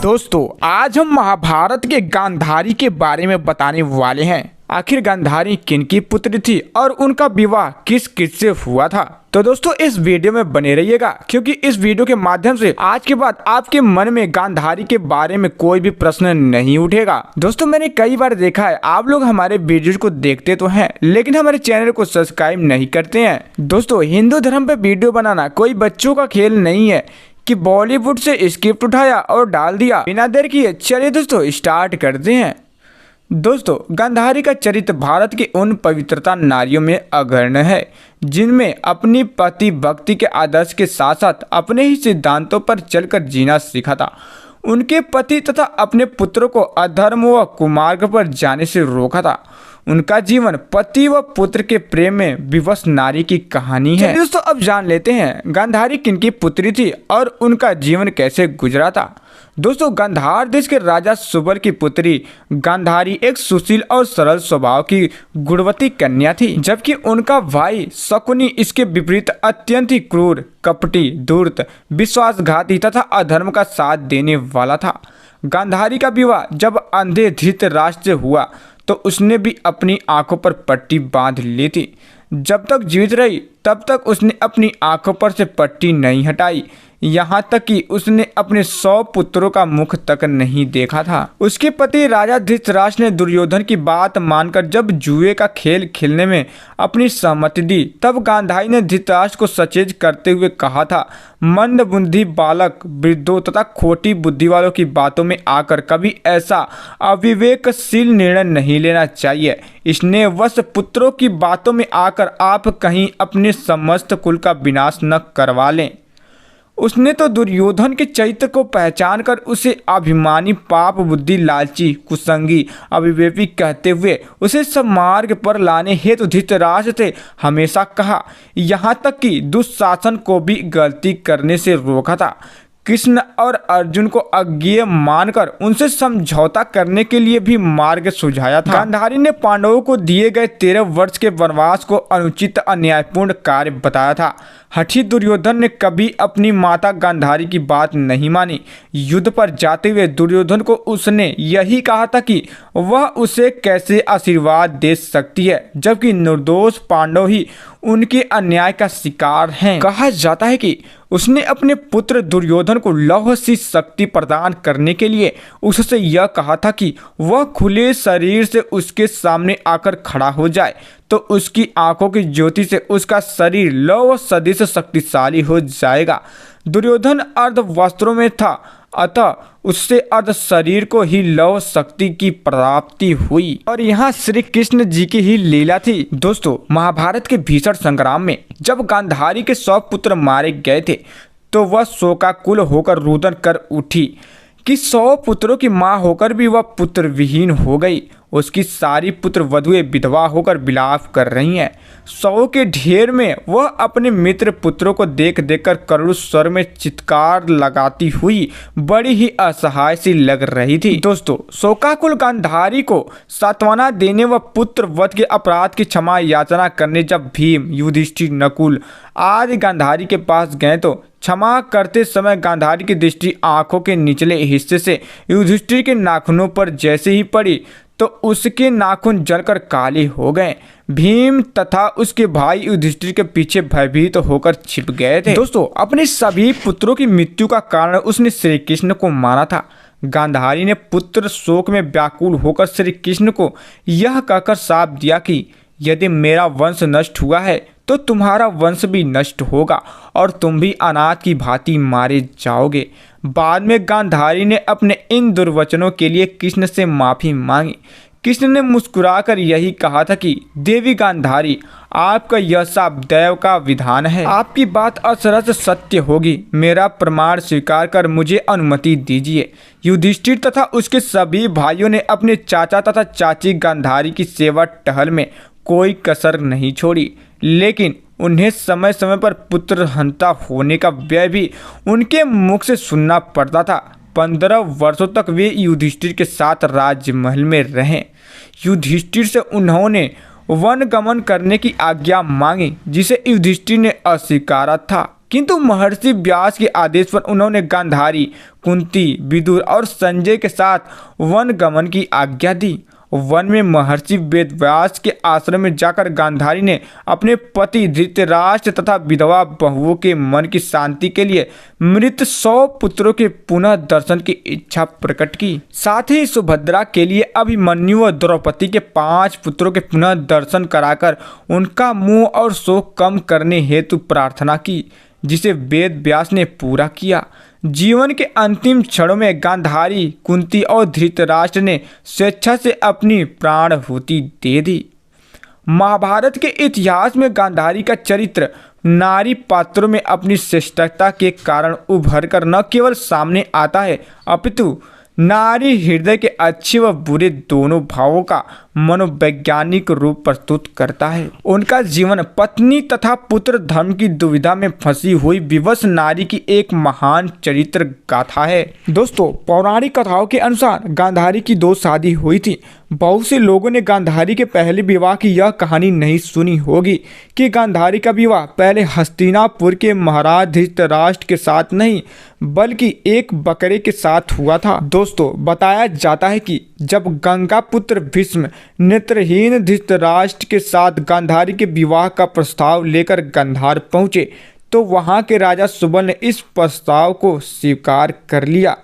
दोस्तों आज हम महाभारत के गांधारी के बारे में बताने वाले हैं। आखिर गांधारी किनकी पुत्री थी और उनका विवाह किस किस से हुआ था। तो दोस्तों इस वीडियो में बने रहिएगा, क्योंकि इस वीडियो के माध्यम से आज के बाद आपके मन में गांधारी के बारे में कोई भी प्रश्न नहीं उठेगा। दोस्तों मैंने कई बार देखा है आप लोग हमारे वीडियोज को देखते तो हैं, लेकिन हमारे चैनल को सब्सक्राइब नहीं करते हैं। दोस्तों हिंदू धर्म पे वीडियो बनाना कोई बच्चों का खेल नहीं है कि बॉलीवुड से स्क्रिप्ट उठाया और डाल दिया। बिना देर किए चलिए दोस्तों स्टार्ट करते हैं। दोस्तों गांधारी का चरित्र भारत की उन पवित्रता नारियों में अग्रणी है जिनमें अपनी पति भक्ति के आदर्श के साथ साथ अपने ही सिद्धांतों पर चलकर जीना सीखा था। उनके पति तथा अपने पुत्रों को अधर्म व कुमार्ग पर जाने से रोका था। उनका जीवन पति व पुत्र के प्रेम में विवश नारी की कहानी है। दोस्तों अब जान लेते हैं गांधारी किनकी पुत्री थी और उनका जीवन कैसे गुजरा था। दोस्तों गांधार देश के राजा सुबर की पुत्री गांधारी एक सुशील और सरल स्वभाव की गुणवती कन्या थी, जबकि उनका भाई शकुनी इसके विपरीत अत्यंत ही क्रूर, कपटी, धूर्त, विश्वासघाती तथा अधर्म का साथ देने वाला था। गांधारी का विवाह जब अंधे धृतराष्ट्र से हुआ तो उसने भी अपनी आंखों पर पट्टी बांध ली थी। जब तक जीवित रही तब तक उसने अपनी आंखों पर से पट्टी नहीं हटाई, यहाँ तक कि उसने अपने 100 पुत्रों का मुख तक नहीं देखा था। उसके पति राजा धृतराष्ट्र ने दुर्योधन की बात मानकर जब जुए का खेल खेलने में अपनी सहमति दी, तब गांधारी ने धृतराष्ट्र को सचेत करते हुए कहा था, मंदबुद्धि बालक वृद्धों तथा खोटी बुद्धि वालों की बातों में आकर कभी ऐसा अविवेकशील निर्णय नहीं लेना चाहिए। स्नेहवश पुत्रों की बातों में आकर आप कहीं अपने समस्त कुल का विनाश न करवा लें। उसने तो दुर्योधन के चरित्र को पहचान कर उसे अभिमानी, पाप बुद्धि, लालची, कुसंगी, अविवेकी कहते हुए उसे सन्मार्ग पर लाने हेतु धृतराष्ट्र से हमेशा कहा, यहाँ तक कि दुशासन को भी गलती करने से रोका था। कृष्ण और अर्जुन को अज्ञेय मानकर उनसे समझौता करने के लिए भी मार्ग सुझाया था। गांधारी ने पांडवों को दिए गए 13 वर्ष के वनवास को अनुचित अन्यायपूर्ण कार्य बताया था। हठी दुर्योधन ने कभी अपनी माता गांधारी की बात नहीं मानी। युद्ध पर जाते हुए दुर्योधन को उसने यही कहा था कि वह उसे कैसे आशीर्वाद दे सकती है, जबकि निर्दोष पांडव ही उनके अन्याय का शिकार हैं। कहा जाता है कि उसने अपने पुत्र दुर्योधन को लौह सी शक्ति प्रदान करने के लिए उससे यह कहा था कि वह खुले शरीर से उसके सामने आकर खड़ा हो जाए तो उसकी आंखों की ज्योति से उसका शरीर लौह सदृश शक्तिशाली हो जाएगा। दुर्योधन अर्ध वस्त्रों में था, अतः उससे अर्ध शरीर को ही लौह शक्ति की प्राप्ति हुई और यहाँ श्री कृष्ण जी की ही लीला थी। दोस्तों महाभारत के भीषण संग्राम में जब गांधारी के 100 पुत्र मारे गए थे तो वह शोकाकुल होकर रुदन कर उठी कि 100 पुत्रों की मां होकर भी वह पुत्र विहीन हो गई। उसकी सारी पुत्र वधुएं विधवा होकर विलाप कर रही हैं। 100 के ढेर में वह अपने मित्र पुत्रों को देख देखकर करुण स्वर में चित्कार लगाती हुई बड़ी ही असहाय सी लग रही थी। दोस्तों शोकाकुल गांधारी को सांत्वना देने व पुत्र वध के अपराध की क्षमा याचना करने जब भीम, युधिष्ठिर, नकुल आदि गांधारी के पास गए तो क्षमा करते समय गांधारी की दृष्टि आंखों के निचले हिस्से से युधिष्ठिर के नाखूनों पर जैसे ही पड़ी तो उसके नाखून जलकर काले हो गए। भीम तथा उसके भाई युधिष्ठिर के पीछे भयभीत होकर छिप गए थे। दोस्तों अपने सभी पुत्रों की मृत्यु का कारण उसने श्री कृष्ण को माना था। गांधारी ने पुत्र शोक में व्याकुल होकर श्री कृष्ण को यह कहकर शाप दिया कि यदि मेरा वंश नष्ट हुआ है तो तुम्हारा वंश भी नष्ट होगा और तुम भी अनाथ की भांति मारे जाओगे। बाद में गांधारी ने अपने इन दुर्वचनों के लिए कृष्ण से माफी मांगी। कृष्ण ने मुस्कुराकर यही कहा था कि देवी गांधारी, आपका यह शाप दैव का विधान है। आपकी बात अक्षरशः सत्य होगी। मेरा प्रमाण स्वीकार कर मुझे अनुमति दीजिए। युधिष्ठिर तथा उसके सभी भाइयों ने अपने चाचा तथा चाची गांधारी की सेवा टहल में कोई कसर नहीं छोड़ी, लेकिन उन्हें समय समय पर पुत्र हंता होने का व्यय भी उनके मुख से सुनना पड़ता था। 15 वर्षों तक वे युधिष्ठिर के साथ राजमहल में रहे। युधिष्ठिर से उन्होंने वन गमन करने की आज्ञा मांगी, जिसे युधिष्ठिर ने अस्वीकारा था। किंतु महर्षि व्यास के आदेश पर उन्होंने गांधारी, कुंती, विदुर और संजय के साथ वन गमन की आज्ञा दी। वन में महर्षि वेदव्यास के आश्रम में जाकर गांधारी ने अपने पति धृतराष्ट्र तथा विधवा बहुओं के मन की शांति के लिए मृत 100 पुत्रों के पुनः दर्शन की इच्छा प्रकट की। साथ ही सुभद्रा के लिए अभिमन्यु व द्रौपदी के 5 पुत्रों के पुनः दर्शन कराकर उनका मोह और शोक कम करने हेतु प्रार्थना की, जिसे वेद व्यास ने पूरा किया। जीवन के अंतिम क्षणों में गांधारी, कुंती और धृतराष्ट्र ने स्वेच्छा से अपनी प्राणाहुति दे दी। महाभारत के इतिहास में गांधारी का चरित्र नारी पात्रों में अपनी श्रेष्ठता के कारण उभर कर न केवल सामने आता है, अपितु नारी हृदय के अच्छे व बुरे दोनों भावों का मनोवैज्ञानिक रूप प्रस्तुत करता है। उनका जीवन पत्नी तथा पुत्र धर्म की दुविधा में फंसी हुई विवश नारी की एक महान चरित्र गाथा है। दोस्तों, पौराणिक कथाओं के अनुसार गांधारी की 2 शादी हुई थी। बहुत से लोगों ने गांधारी के पहले विवाह की यह कहानी नहीं सुनी होगी कि गांधारी का विवाह पहले हस्तिनापुर के महाराज धृतराष्ट्र के साथ नहीं बल्कि एक बकरे के साथ हुआ था। दोस्तों, बताया जाता है कि जब गंगा पुत्र भीष्म नेत्रहीन धृतराष्ट्र के साथ गांधारी के विवाह का प्रस्ताव लेकर गांधार पहुंचे तो वहां के राजा सुबल ने इस प्रस्ताव को स्वीकार कर लिया।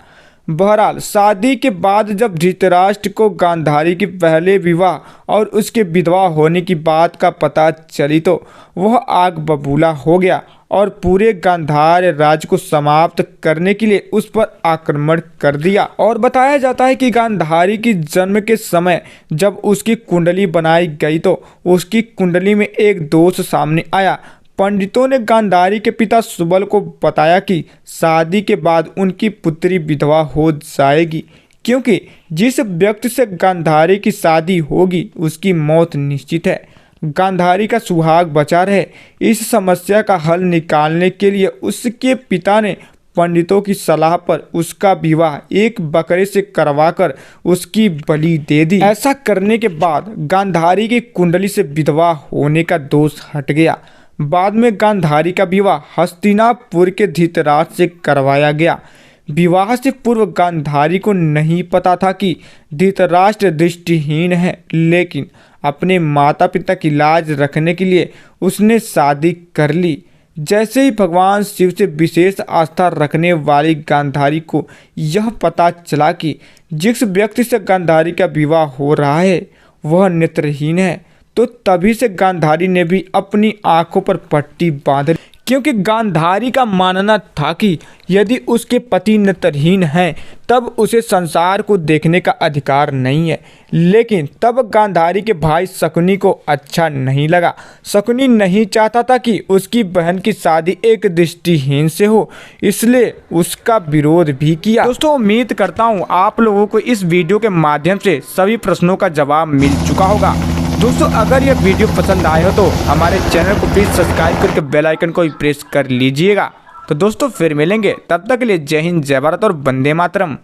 बहरहाल शादी के बाद जब धृतराष्ट्र को गांधारी के पहले विवाह और उसके विधवा होने की बात का पता चली तो वह आग बबूला हो गया और पूरे गांधार राज्य को समाप्त करने के लिए उस पर आक्रमण कर दिया। और बताया जाता है कि गांधारी की जन्म के समय जब उसकी कुंडली बनाई गई तो उसकी कुंडली में एक दोष सामने आया। पंडितों ने गांधारी के पिता सुबल को बताया कि शादी के बाद उनकी पुत्री विधवा हो जाएगी, क्योंकि जिस व्यक्ति से गांधारी की शादी होगी उसकी मौत निश्चित है। गांधारी का सुहाग बचा रहे, इस समस्या का हल निकालने के लिए उसके पिता ने पंडितों की सलाह पर उसका विवाह एक बकरे से करवाकर उसकी बलि दे दी। ऐसा करने के बाद गांधारी की कुंडली से विधवा होने का दोष हट गया। बाद में गांधारी का विवाह हस्तिनापुर के धृतराष्ट्र से करवाया गया। विवाह से पूर्व गांधारी को नहीं पता था कि धृतराष्ट्र दृष्टिहीन है, लेकिन अपने माता पिता की लाज रखने के लिए उसने शादी कर ली। जैसे ही भगवान शिव से विशेष आस्था रखने वाली गांधारी को यह पता चला कि जिस व्यक्ति से गांधारी का विवाह हो रहा है वह नेत्रहीन है, तो तभी से गांधारी ने भी अपनी आंखों पर पट्टी बांध ली, क्योंकि गांधारी का मानना था कि यदि उसके पति नेत्रहीन हैं तब उसे संसार को देखने का अधिकार नहीं है। लेकिन तब गांधारी के भाई शकुनी को अच्छा नहीं लगा। शकुनी नहीं चाहता था कि उसकी बहन की शादी एक दृष्टिहीन से हो, इसलिए उसका विरोध भी किया। दोस्तों, उम्मीद करता हूँ आप लोगों को इस वीडियो के माध्यम से सभी प्रश्नों का जवाब मिल चुका होगा। दोस्तों, अगर यह वीडियो पसंद आए हो तो हमारे चैनल को प्लीज़ सब्सक्राइब करके बेल आइकन को भी प्रेस कर लीजिएगा। तो दोस्तों, फिर मिलेंगे, तब तक के लिए जय हिंद, जय भारत और वंदे मातरम।